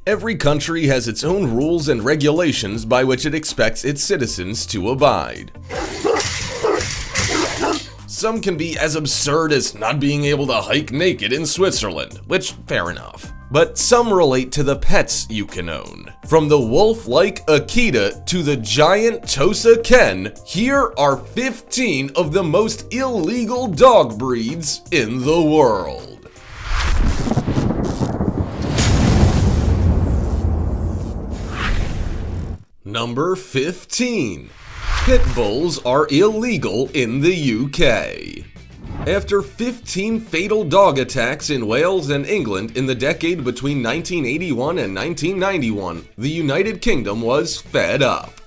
Every country has its own rules and regulations by which it expects its citizens to abide. Some can be as absurd as not being able to hike naked in Switzerland, which, fair enough. But some relate to the pets you can own. From the wolf-like Akita to the giant Tosa Ken, here are 15 of the most illegal dog breeds in the world. Number 15. Pit bulls are illegal in the UK. After 15 fatal dog attacks in Wales and England in the decade between 1981 and 1991, the United Kingdom was fed up.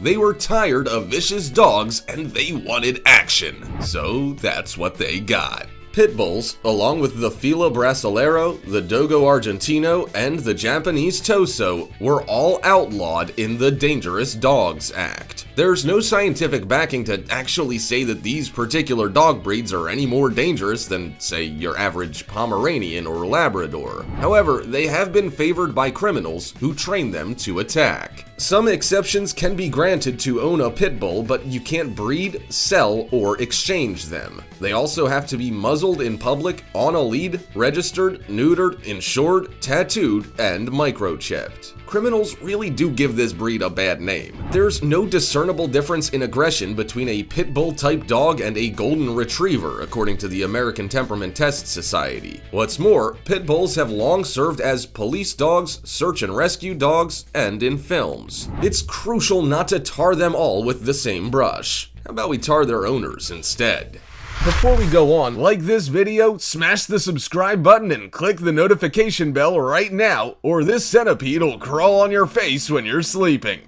They were tired of vicious dogs and they wanted action, so that's what they got. Pit bulls, along with the Fila Brasileiro, the Dogo Argentino, and the Japanese Toso, were all outlawed in the Dangerous Dogs Act. There's no scientific backing to actually say that these particular dog breeds are any more dangerous than, say, your average Pomeranian or Labrador. However, they have been favored by criminals who train them to attack. Some exceptions can be granted to own a pit bull, but you can't breed, sell, or exchange them. They also have to be muzzled in public, on a lead, registered, neutered, insured, tattooed, and microchipped. Criminals really do give this breed a bad name. There's no discernible difference in aggression between a pit bull type dog and a golden retriever, according to the American Temperament Test Society. What's more, pit bulls have long served as police dogs, search and rescue dogs, and in films. It's crucial not to tar them all with the same brush. How about we tar their owners instead? Before we go on, like this video, smash the subscribe button and click the notification bell right now, or this centipede will crawl on your face when you're sleeping.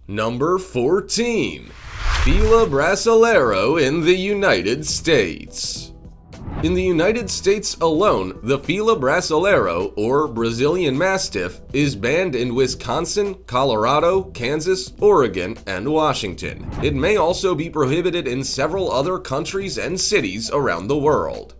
Number 14. Fila Brasileiro in the United States. In the United States alone, the Fila Brasileiro, or Brazilian Mastiff, is banned in Wisconsin, Colorado, Kansas, Oregon, and Washington. It may also be prohibited in several other countries and cities around the world.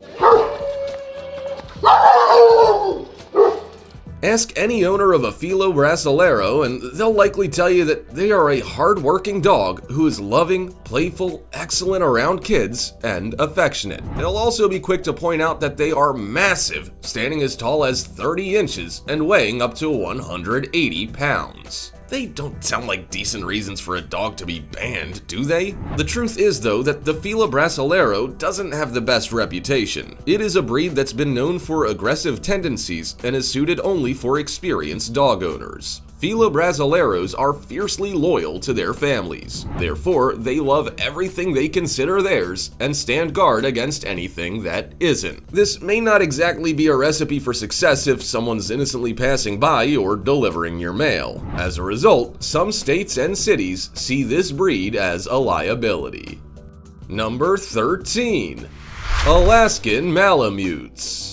Ask any owner of a Fila Brasileiro and they'll likely tell you that they are a hard-working dog who is loving, playful, excellent around kids, and affectionate. They'll also be quick to point out that they are massive, standing as tall as 30 inches and weighing up to 180 pounds. They don't sound like decent reasons for a dog to be banned, do they? The truth is, though, that the Fila Brasileiro doesn't have the best reputation. It is a breed that's been known for aggressive tendencies and is suited only for experienced dog owners. Fila Brasileiros are fiercely loyal to their families. Therefore, they love everything they consider theirs and stand guard against anything that isn't. This may not exactly be a recipe for success if someone's innocently passing by or delivering your mail. As a result, some states and cities see this breed as a liability. Number 13. Alaskan Malamutes.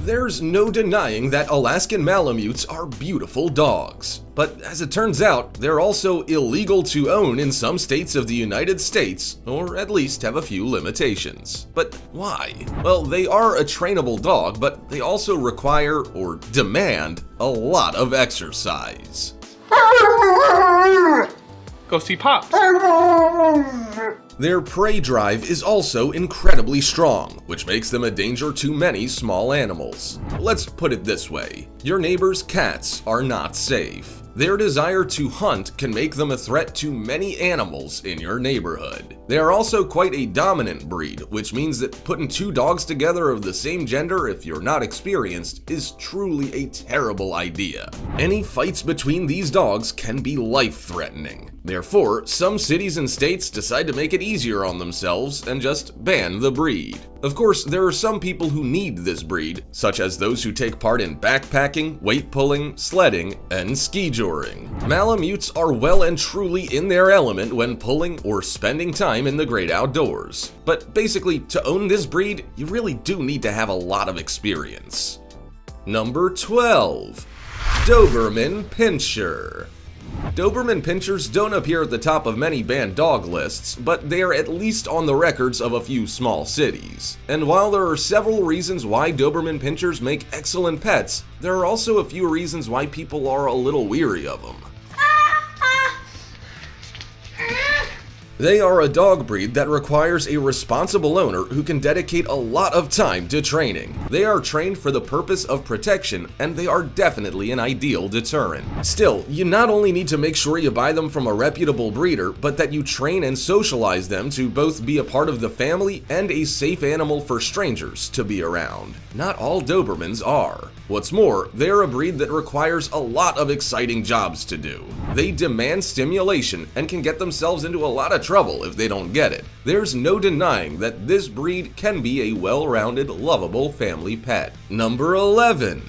There's no denying that Alaskan Malamutes are beautiful dogs, but as it turns out, they're also illegal to own in some states of the United States, or at least have a few limitations. But why? Well, they are a trainable dog, but they also require, or demand, a lot of exercise. Go see Pops. Their prey drive is also incredibly strong, which makes them a danger to many small animals. Let's put it this way: your neighbor's cats are not safe. Their desire to hunt can make them a threat to many animals in your neighborhood. They are also quite a dominant breed, which means that putting two dogs together of the same gender, if you're not experienced, is truly a terrible idea. Any fights between these dogs can be life-threatening. Therefore, some cities and states decide to make it easier on themselves and just ban the breed. Of course, there are some people who need this breed, such as those who take part in backpacking, weight pulling, sledding, and ski touring. Malamutes are well and truly in their element when pulling or spending time in the great outdoors. But basically, to own this breed, you really do need to have a lot of experience. Number 12. Doberman Pinscher. Doberman Pinschers don't appear at the top of many banned dog lists, but they are at least on the records of a few small cities. And while there are several reasons why Doberman Pinschers make excellent pets, there are also a few reasons why people are a little weary of them. They are a dog breed that requires a responsible owner who can dedicate a lot of time to training. They are trained for the purpose of protection, and they are definitely an ideal deterrent. Still, you not only need to make sure you buy them from a reputable breeder, but that you train and socialize them to both be a part of the family and a safe animal for strangers to be around. Not all Dobermans are. What's more, they're a breed that requires a lot of exciting jobs to do. They demand stimulation and can get themselves into a lot of trouble if they don't get it. There's no denying that this breed can be a well-rounded, lovable family pet. Number 11.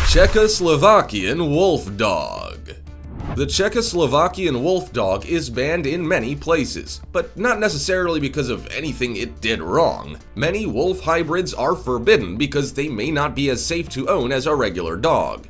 Czechoslovakian Wolf Dog. The Czechoslovakian wolf dog is banned in many places, but not necessarily because of anything it did wrong. Many wolf hybrids are forbidden because they may not be as safe to own as a regular dog.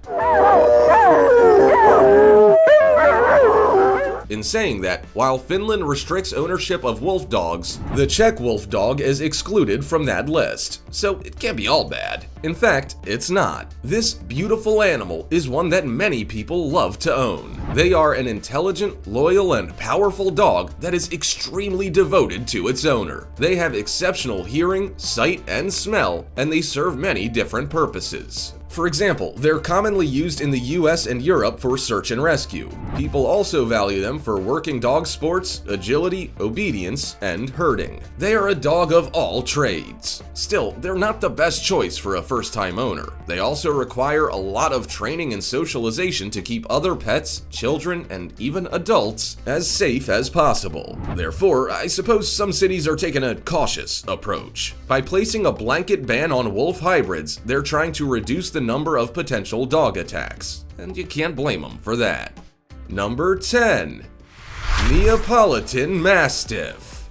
In saying that, while Finland restricts ownership of wolf dogs, the Czech wolf dog is excluded from that list, so it can't be all bad. In fact, it's not. This beautiful animal is one that many people love to own. They are an intelligent, loyal, and powerful dog that is extremely devoted to its owner. They have exceptional hearing, sight, and smell, and they serve many different purposes. For example, they're commonly used in the US and Europe for search and rescue. People also value them for working dog sports, agility, obedience, and herding. They are a dog of all trades. Still, they're not the best choice for a first-time owner. They also require a lot of training and socialization to keep other pets, children, and even adults as safe as possible. Therefore, I suppose some cities are taking a cautious approach. By placing a blanket ban on wolf hybrids, they're trying to reduce the number of potential dog attacks, and you can't blame them for that. Number 10. Neapolitan Mastiff.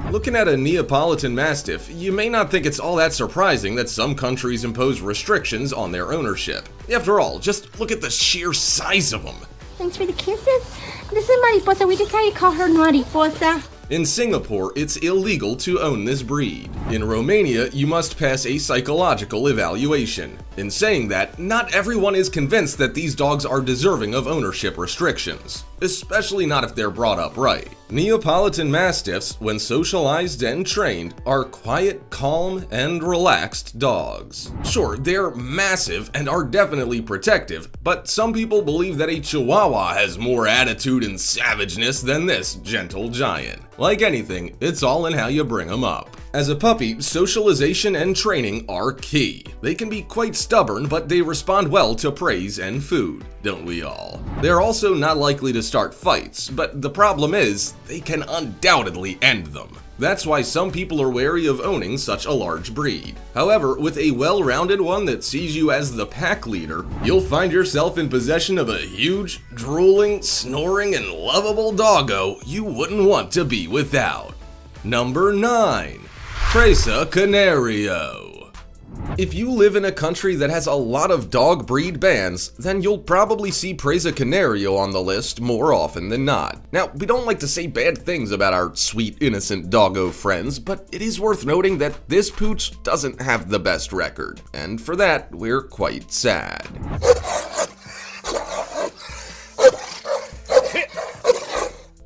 Looking at a Neapolitan Mastiff, you may not think it's all that surprising that some countries impose restrictions on their ownership. After all, just look at the sheer size of them. Thanks for the kisses. This is Mariposa. We decided to call her Mariposa. In Singapore, it's illegal to own this breed. In Romania, you must pass a psychological evaluation. In saying that, not everyone is convinced that these dogs are deserving of ownership restrictions, especially not if they're brought up right. Neapolitan Mastiffs, when socialized and trained, are quiet, calm, and relaxed dogs. Sure, they're massive and are definitely protective, but some people believe that a Chihuahua has more attitude and savageness than this gentle giant. Like anything, it's all in how you bring them up. As a puppy, socialization and training are key. They can be quite stubborn, but they respond well to praise and food, don't we all? They're also not likely to start fights, but the problem is, they can undoubtedly end them. That's why some people are wary of owning such a large breed. However, with a well-rounded one that sees you as the pack leader, you'll find yourself in possession of a huge, drooling, snoring, and lovable doggo you wouldn't want to be without. Number 9. Presa Canario. If you live in a country that has a lot of dog breed bans, then you'll probably see Presa Canario on the list more often than not. Now, we don't like to say bad things about our sweet, innocent doggo friends, but it is worth noting that this pooch doesn't have the best record, and for that, we're quite sad.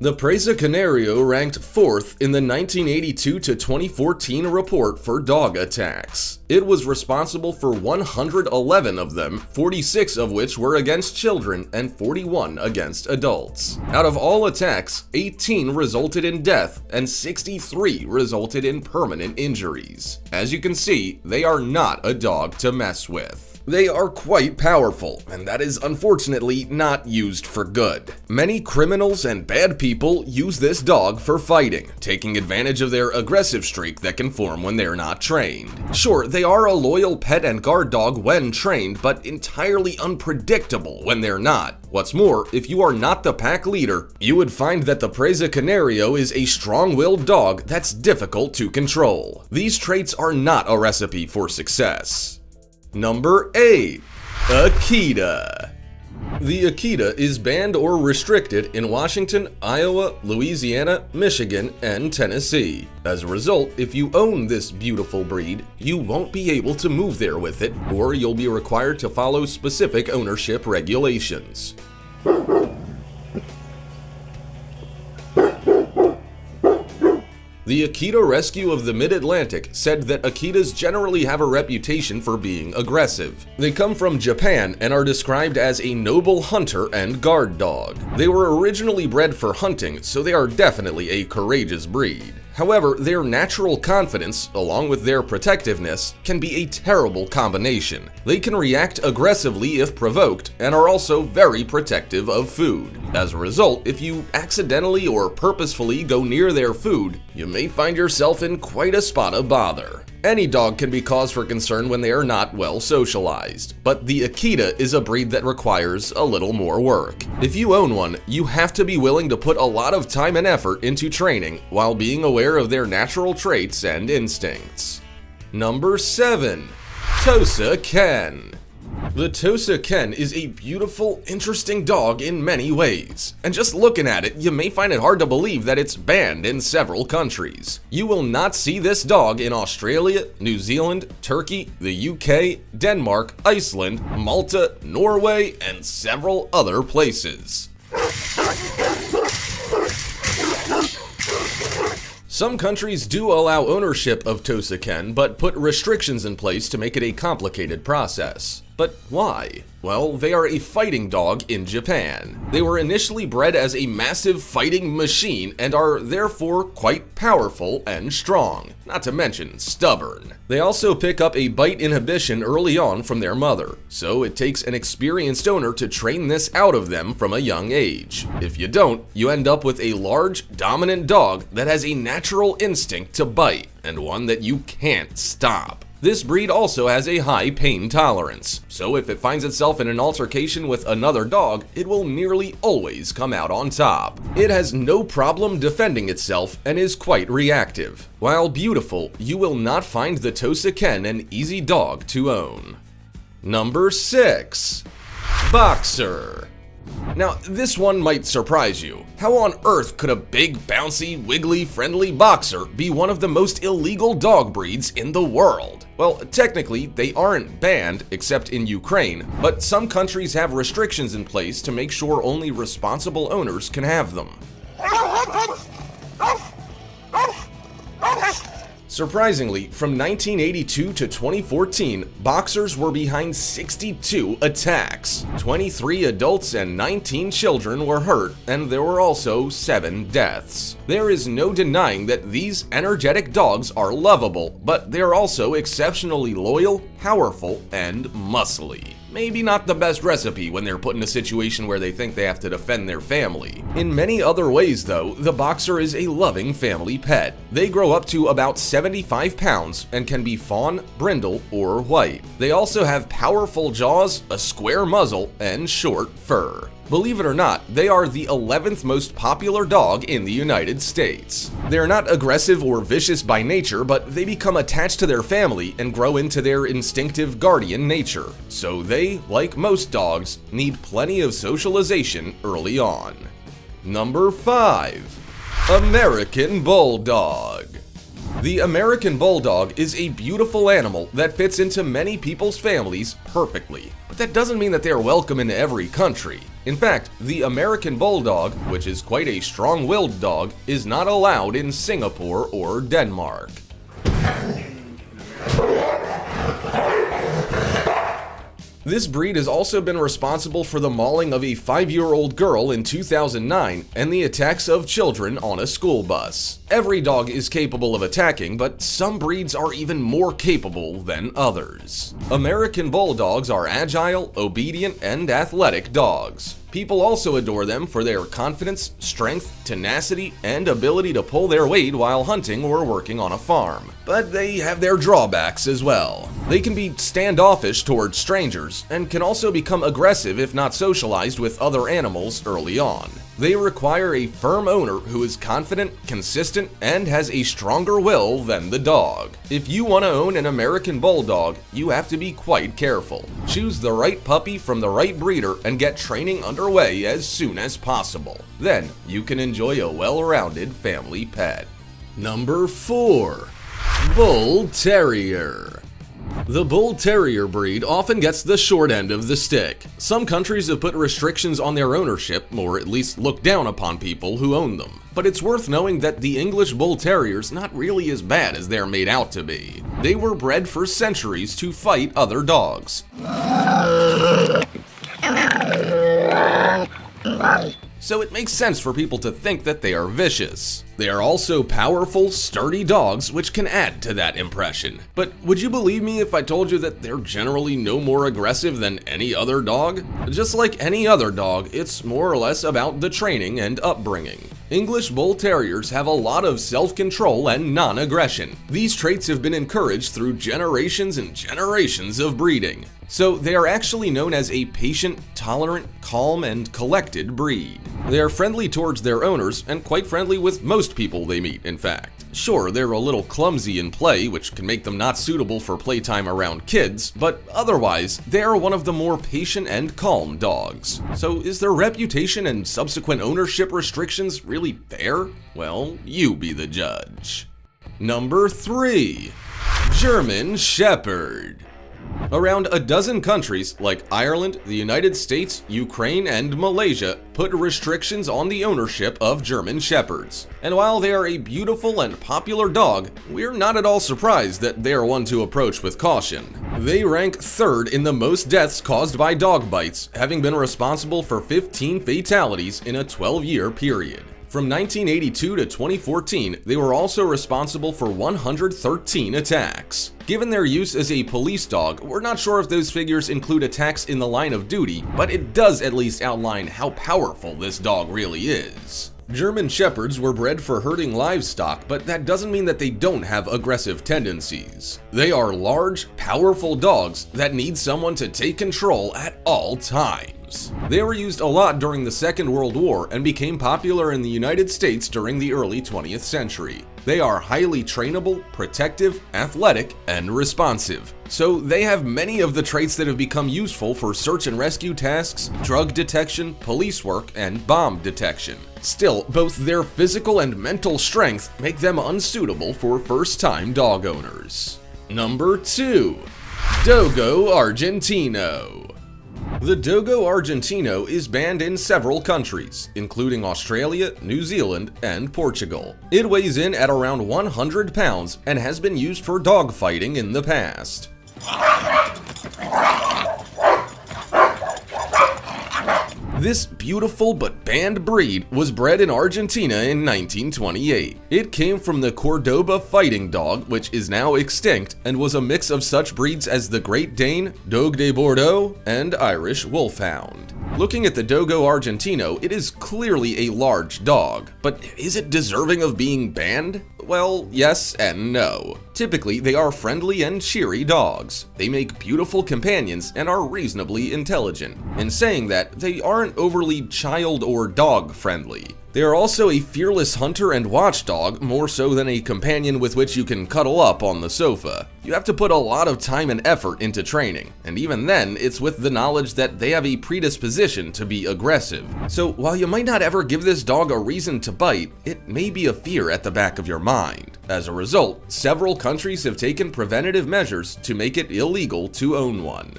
The Presa Canario ranked 4th in the 1982 to 2014 report for dog attacks. It was responsible for 111 of them, 46 of which were against children and 41 against adults. Out of all attacks, 18 resulted in death and 63 resulted in permanent injuries. As you can see, they are not a dog to mess with. They are quite powerful, and that is unfortunately not used for good. Many criminals and bad people use this dog for fighting, taking advantage of their aggressive streak that can form when they're not trained. Sure, they are a loyal pet and guard dog when trained, but entirely unpredictable when they're not. What's more, if you are not the pack leader, you would find that the Presa Canario is a strong-willed dog that's difficult to control. These traits are not a recipe for success. Number 8. Akita. The Akita is banned or restricted in Washington, Iowa, Louisiana, Michigan, and Tennessee. As a result, if you own this beautiful breed, you won't be able to move there with it, or you'll be required to follow specific ownership regulations. The Akita Rescue of the Mid-Atlantic said that Akitas generally have a reputation for being aggressive. They come from Japan and are described as a noble hunter and guard dog. They were originally bred for hunting, so they are definitely a courageous breed. However, their natural confidence, along with their protectiveness, can be a terrible combination. They can react aggressively if provoked, and are also very protective of food. As a result, if you accidentally or purposefully go near their food, you may find yourself in quite a spot of bother. Any dog can be cause for concern when they are not well socialized, but the Akita is a breed that requires a little more work. If you own one, you have to be willing to put a lot of time and effort into training while being aware of their natural traits and instincts. Number 7. Tosa Ken. The Tosa Ken is a beautiful, interesting dog in many ways, and just looking at it, you may find it hard to believe that it's banned in several countries. You will not see this dog in Australia, New Zealand, Turkey, the UK, Denmark, Iceland, Malta, Norway, and several other places. Some countries do allow ownership of Tosa Ken, but put restrictions in place to make it a complicated process. But why? Well, they are a fighting dog in Japan. They were initially bred as a massive fighting machine and are therefore quite powerful and strong, not to mention stubborn. They also pick up a bite inhibition early on from their mother, so it takes an experienced owner to train this out of them from a young age. If you don't, you end up with a large, dominant dog that has a natural instinct to bite, and one that you can't stop. This breed also has a high pain tolerance, so if it finds itself in an altercation with another dog, it will nearly always come out on top. It has no problem defending itself and is quite reactive. While beautiful, you will not find the Tosa Ken an easy dog to own. Number 6. Boxer. Now, this one might surprise you. How on earth could a big, bouncy, wiggly, friendly boxer be one of the most illegal dog breeds in the world? Well, technically, they aren't banned, except in Ukraine, but some countries have restrictions in place to make sure only responsible owners can have them. Surprisingly, from 1982 to 2014, boxers were behind 62 attacks. 23 adults and 19 children were hurt, and there were also 7 deaths. There is no denying that these energetic dogs are lovable, but they are also exceptionally loyal, powerful, and muscly. Maybe not the best recipe when they're put in a situation where they think they have to defend their family. In many other ways, though, the boxer is a loving family pet. They grow up to about 75 pounds and can be fawn, brindle, or white. They also have powerful jaws, a square muzzle, and short fur. Believe it or not, they are the 11th most popular dog in the United States. They're not aggressive or vicious by nature, but they become attached to their family and grow into their instinctive guardian nature. So they, like most dogs, need plenty of socialization early on. Number 5. American Bulldog. The American Bulldog is a beautiful animal that fits into many people's families perfectly. But that doesn't mean that they are welcome in every country. In fact, the American Bulldog, which is quite a strong-willed dog, is not allowed in Singapore or Denmark. This breed has also been responsible for the mauling of a 5-year-old girl in 2009 and the attacks of children on a school bus. Every dog is capable of attacking, but some breeds are even more capable than others. American Bulldogs are agile, obedient, and athletic dogs. People also adore them for their confidence, strength, tenacity, and ability to pull their weight while hunting or working on a farm. But they have their drawbacks as well. They can be standoffish towards strangers, and can also become aggressive if not socialized with other animals early on. They require a firm owner who is confident, consistent, and has a stronger will than the dog. If you want to own an American Bulldog, you have to be quite careful. Choose the right puppy from the right breeder and get training underway as soon as possible. Then you can enjoy a well-rounded family pet. Number 4. Bull Terrier. The Bull Terrier breed often gets the short end of the stick. Some countries have put restrictions on their ownership, or at least look down upon people who own them. But it's worth knowing that the English Bull Terrier's not really as bad as they're made out to be. They were bred for centuries to fight other dogs. So it makes sense for people to think that they are vicious. They are also powerful, sturdy dogs, which can add to that impression. But would you believe me if I told you that they're generally no more aggressive than any other dog? Just like any other dog, it's more or less about the training and upbringing. English Bull Terriers have a lot of self-control and non-aggression. These traits have been encouraged through generations and generations of breeding. So they are actually known as a patient, tolerant, calm, and collected breed. They are friendly towards their owners and quite friendly with most people they meet, in fact. Sure, they're a little clumsy in play, which can make them not suitable for playtime around kids, but otherwise, they are one of the more patient and calm dogs. So is their reputation and subsequent ownership restrictions really fair? Well, you be the judge. Number 3. German Shepherd. Around a dozen countries like Ireland, the United States, Ukraine, and Malaysia put restrictions on the ownership of German Shepherds. And while they are a beautiful and popular dog, we're not at all surprised that they are one to approach with caution. They rank 3rd in the most deaths caused by dog bites, having been responsible for 15 fatalities in a 12-year period. From 1982 to 2014, they were also responsible for 113 attacks. Given their use as a police dog, we're not sure if those figures include attacks in the line of duty, but it does at least outline how powerful this dog really is. German Shepherds were bred for herding livestock, but that doesn't mean that they don't have aggressive tendencies. They are large, powerful dogs that need someone to take control at all times. They were used a lot during the Second World War and became popular in the United States during the early 20th century. They are highly trainable, protective, athletic, and responsive. So they have many of the traits that have become useful for search and rescue tasks, drug detection, police work, and bomb detection. Still, both their physical and mental strength make them unsuitable for first-time dog owners. Number 2. Dogo Argentino. The Dogo Argentino is banned in several countries, including Australia, New Zealand, and Portugal. It weighs in at around 100 pounds and has been used for dog fighting in the past. This beautiful but banned breed was bred in Argentina in 1928. It came from the Cordoba fighting dog, which is now extinct, and was a mix of such breeds as the Great Dane, Dogue de Bordeaux, and Irish Wolfhound. Looking at the Dogo Argentino, it is clearly a large dog, but is it deserving of being banned? Well, yes and no. Typically, they are friendly and cheery dogs. They make beautiful companions and are reasonably intelligent. In saying that, they aren't overly child or dog friendly. They are also a fearless hunter and watchdog, more so than a companion with which you can cuddle up on the sofa. You have to put a lot of time and effort into training, and even then, it's with the knowledge that they have a predisposition to be aggressive. So while you might not ever give this dog a reason to bite, it may be a fear at the back of your mind. As a result, several countries have taken preventative measures to make it illegal to own one.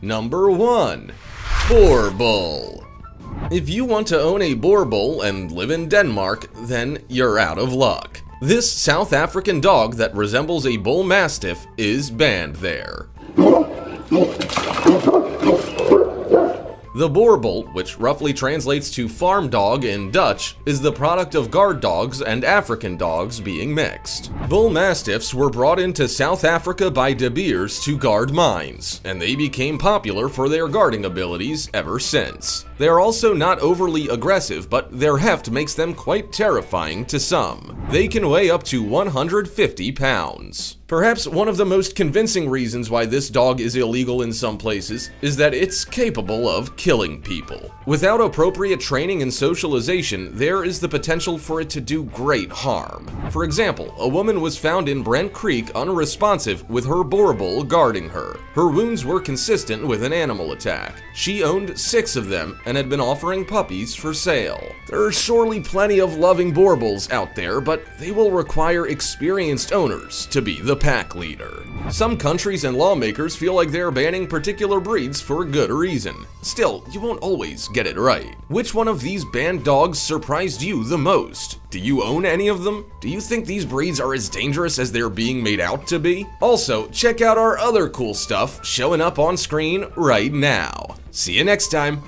Number 1. Boer Bull. If you want to own a Boer Bull and live in Denmark, then you're out of luck. This South African dog that resembles a bull mastiff is banned there. The Boer Bull, which roughly translates to farm dog in Dutch, is the product of guard dogs and African dogs being mixed. Bull Mastiffs were brought into South Africa by De Beers to guard mines, and they became popular for their guarding abilities ever since. They are also not overly aggressive, but their heft makes them quite terrifying to some. They can weigh up to 150 pounds. Perhaps one of the most convincing reasons why this dog is illegal in some places is that it's capable of killing people. Without appropriate training and socialization, there is the potential for it to do great harm. For example, a woman was found in Brent Creek unresponsive with her Boerboel guarding her. Her wounds were consistent with an animal attack. She owned 6 of them and had been offering puppies for sale. There are surely plenty of loving Boerboels out there, but they will require experienced owners to be the pack leader. Some countries and lawmakers feel like they're banning particular breeds for good reason. Still, you won't always get it right. Which one of these banned dogs surprised you the most? Do you own any of them? Do you think these breeds are as dangerous as they're being made out to be? Also, check out our other cool stuff showing up on screen right now. See you next time.